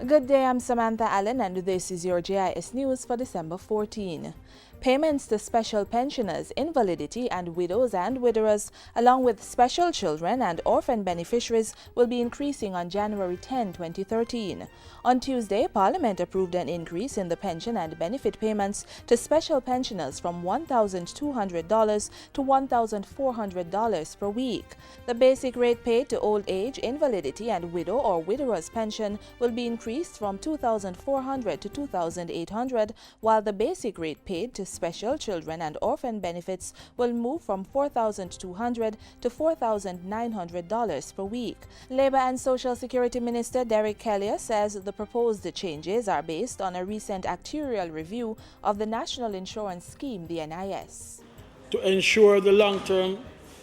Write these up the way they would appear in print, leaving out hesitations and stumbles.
Good day, I'm Samantha Allen and this is your JIS News for December 14. Payments to special pensioners, invalidity and widows and widowers, along with special children and orphan beneficiaries, will be increasing on January 10, 2013. On Tuesday, Parliament approved an increase in the pension and benefit payments to special pensioners from $1,200 to $1,400 per week. The basic rate paid to old age, invalidity and widow or widower's pension will be increased from $2,400 to $2,800, while the basic rate paid to special children and orphan benefits will move from $4,200 to $4,900 per week. Labor and Social Security Minister Derek Kelly says the proposed changes are based on a recent actuarial review of the National Insurance Scheme, the NIS. To ensure the long-term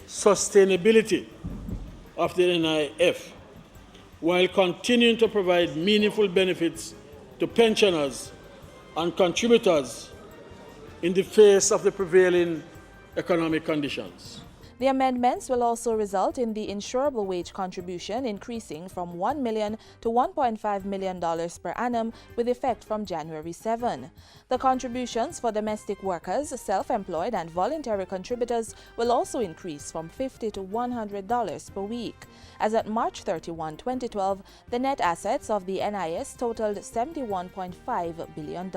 sustainability of the NIF, while continuing to provide meaningful benefits to pensioners and contributors in the face of the prevailing economic conditions. The amendments will also result in the insurable wage contribution increasing from $1 million to $1.5 million per annum with effect from January 7. The contributions for domestic workers, self-employed and voluntary contributors will also increase from $50 to $100 per week. As at March 31, 2012, the net assets of the NIS totaled $71.5 billion.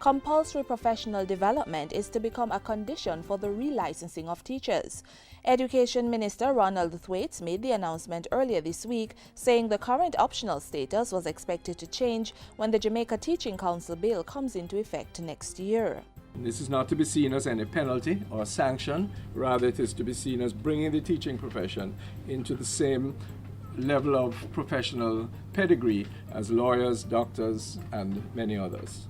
Compulsory professional development is to become a condition for the relicensing of teachers. Education Minister Ronald Thwaites made the announcement earlier this week, saying the current optional status was expected to change when the Jamaica Teaching Council bill comes into effect next year. This is not to be seen as any penalty or sanction, rather it is to be seen as bringing the teaching profession into the same level of professional pedigree as lawyers, doctors, and many others.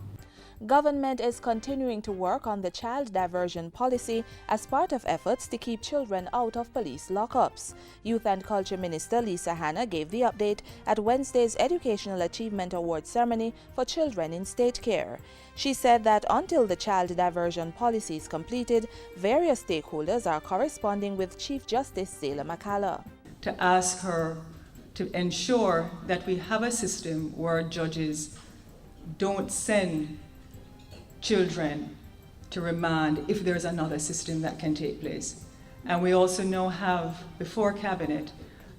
Government is continuing to work on the child diversion policy as part of efforts to keep children out of police lockups. Youth and Culture Minister Lisa Hanna gave the update at Wednesday's Educational Achievement Award ceremony for children in state care. She said that until the child diversion policy is completed, various stakeholders are corresponding with Chief Justice Zayla McCalla to ask her to ensure that we have a system where judges don't send children to remand if there's another system that can take place. And we also now have before Cabinet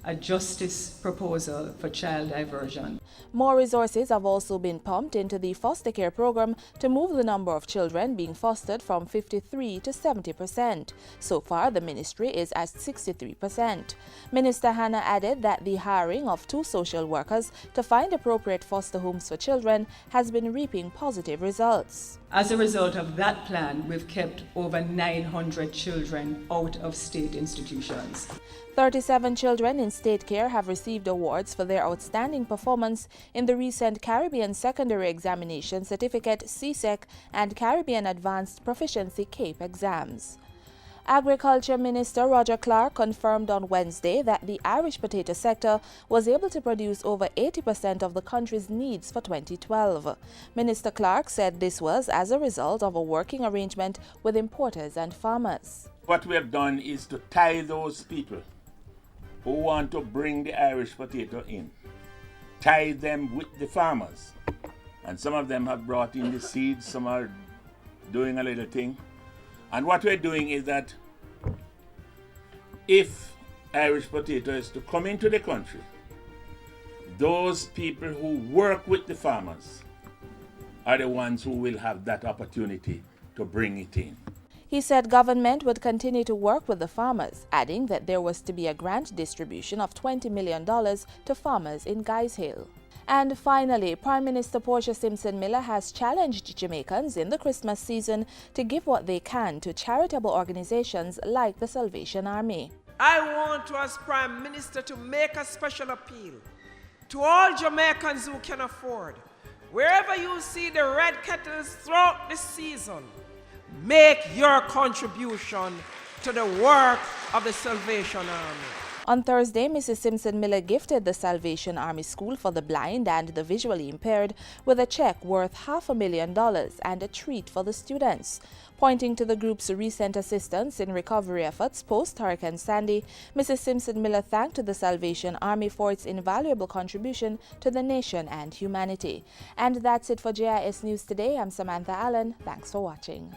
a justice proposal for child diversion. More resources have also been pumped into the foster care program to move the number of children being fostered from 53% to 70%. So far, the ministry is at 63%. Minister Hanna added that the hiring of 2 social workers to find appropriate foster homes for children has been reaping positive results. As a result of that plan, we've kept over 900 children out of state institutions. 37 children in state care have received awards for their outstanding performance in the recent Caribbean Secondary Examination Certificate (CSEC) and Caribbean Advanced Proficiency (CAPE) exams. Agriculture Minister Roger Clark confirmed on Wednesday that the Irish potato sector was able to produce over 80% of the country's needs for 2012. Minister Clark said this was as a result of a working arrangement with importers and farmers. What we have done is to tie those people who want to bring the Irish potato in, tie them with the farmers. And some of them have brought in the seeds, some are doing a little thing. And what we're doing is that if Irish potato is to come into the country, those people who work with the farmers are the ones who will have that opportunity to bring it in. He said government would continue to work with the farmers, adding that there was to be a grant distribution of $20 million to farmers in Guys Hill. And finally, Prime Minister Portia Simpson Miller has challenged Jamaicans in the Christmas season to give what they can to charitable organizations like the Salvation Army. I want to, as Prime Minister, to make a special appeal to all Jamaicans who can afford. Wherever you see the red kettles throughout the season, make your contribution to the work of the Salvation Army. On Thursday, Mrs. Simpson Miller gifted the Salvation Army School for the Blind and the Visually Impaired with a check worth $500,000 and a treat for the students. Pointing to the group's recent assistance in recovery efforts post-Hurricane Sandy, Mrs. Simpson Miller thanked the Salvation Army for its invaluable contribution to the nation and humanity. And that's it for JIS News today. I'm Samantha Allen. Thanks for watching.